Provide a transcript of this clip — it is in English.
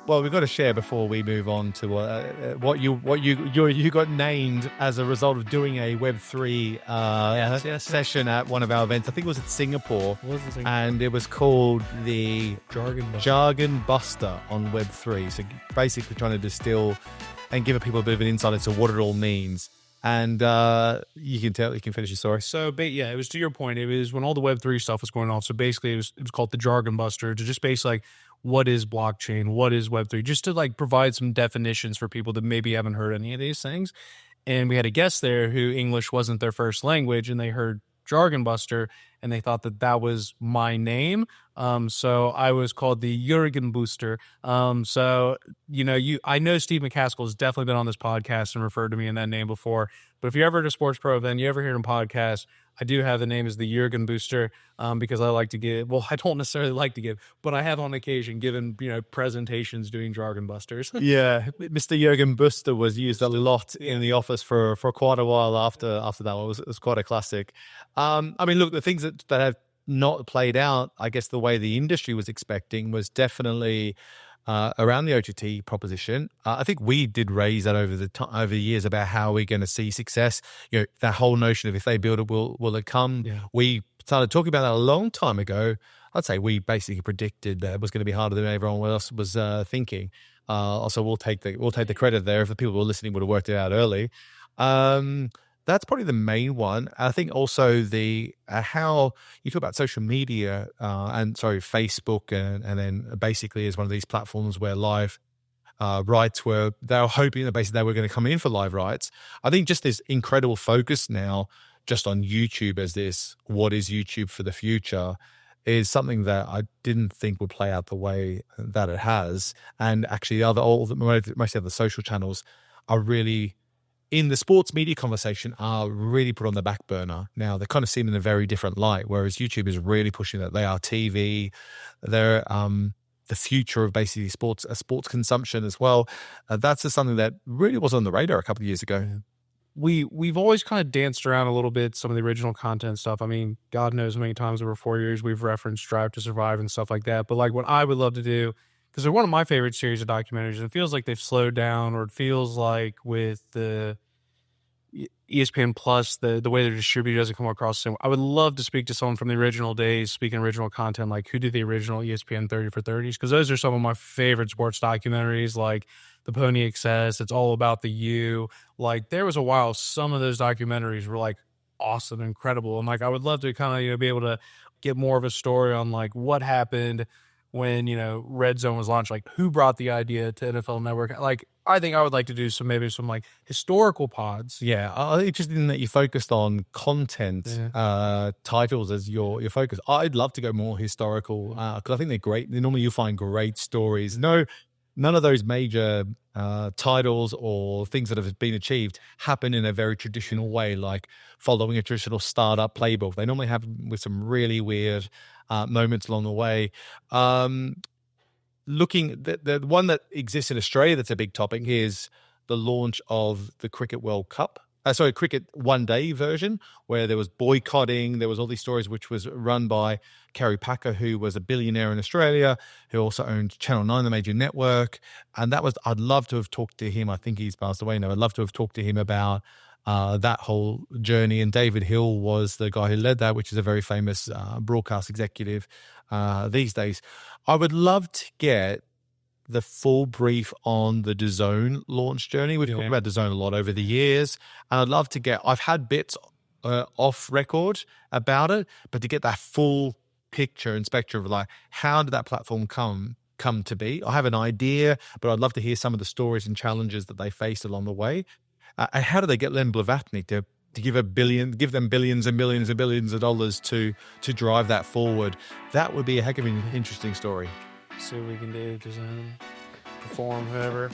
Well, we've got to share before we move on to what you got named as a result of doing a Web3 Yes. session at one of our events. I think it was at Singapore, Singapore? and it was called the Jargon Buster. Jargon Buster on Web3. So basically trying to distill and give people a bit of an insight into what it all means. And you can finish your story. So, yeah, it was to your point. It was when all the Web3 stuff was going on. So basically, it was called the Jargon Buster to just basically like, what is blockchain? What is Web3? Just to like provide some definitions for people that maybe haven't heard any of these things. And we had a guest there who English wasn't their first language, and they heard Jargon Buster, and they thought that was my name. So I was called the Jurgen Booster. So, I know Steve McCaskill has definitely been on this podcast and referred to me in that name before. But if you ever at a sports pro event, you ever hear him podcast, I do have the name as the Jurgen Booster because I like to give, well, I don't necessarily like to give, but I have on occasion given, presentations doing Jargon Busters. Yeah, Mr. Jurgen Booster was used a lot in the office for quite a while after that one. It was quite a classic. I mean, look, the things that have not played out, I guess the way the industry was expecting was definitely around the OTT proposition. I think we did raise that over the years about how we're going to see success. That whole notion of if they build it, will it come? Yeah. We started talking about that a long time ago. I'd say we basically predicted that it was going to be harder than everyone else was thinking. Also, we'll take the credit there if the people who were listening would have worked it out early. That's probably the main one. I think also the how you talk about social media Facebook and then basically is one of these platforms where live rights they were hoping that basically they were going to come in for live rights. I think just this incredible focus now just on YouTube as this what is YouTube for the future is something that I didn't think would play out the way that it has. And actually most of the social channels are really in the sports media conversation are really put on the back burner. Now they're kind of seen in a very different light, whereas YouTube is really pushing that. They are TV. They're the future of basically sports consumption as well. That's just something that really was on the radar a couple of years ago. We've always kind of danced around a little bit some of the original content stuff. I mean, God knows how many times over 4 years we've referenced Drive to Survive and stuff like that. But like what I would love to do, because they're one of my favorite series of documentaries, and it feels like they've slowed down, or it feels like with the ESPN Plus, the way they're distributed doesn't come across the same. I would love to speak to someone from the original days, speaking original content, like who did the original ESPN 30 for 30s, because those are some of my favorite sports documentaries, like the Pony Excess, It's All About the U. Like there was a while some of those documentaries were like awesome, incredible, and like I would love to kind of be able to get more of a story on like what happened when Red Zone was launched, like who brought the idea to NFL Network. Like I think I would like to do some like historical pods. Yeah, I'm interested in that you focused on content titles as your focus. I'd love to go more historical because I think they're great. Normally you find great stories. None of those major titles or things that have been achieved happen in a very traditional way, like following a traditional startup playbook. They normally happen with some really weird moments along the way. Looking the one that exists in Australia that's a big topic is the launch of the Cricket World Cup. Cricket one day version, where there was boycotting. There was all these stories, which was run by Kerry Packer, who was a billionaire in Australia, who also owned Channel 9, the major network. And I'd love to have talked to him. I think he's passed away now. I'd love to have talked to him about that whole journey. And David Hill was the guy who led that, which is a very famous broadcast executive these days. I would love to get the full brief on the DAZN launch journey. We've talked about DAZN a lot over the years, and I'd love to I've had bits off record about it, but to get that full picture and spectrum of like, how did that platform come to be? I have an idea, but I'd love to hear some of the stories and challenges that they faced along the way. And how do they get Len Blavatnik to give them billions and millions and billions of dollars to drive that forward? That would be a heck of an interesting story. See what we can do, design, perform, whoever.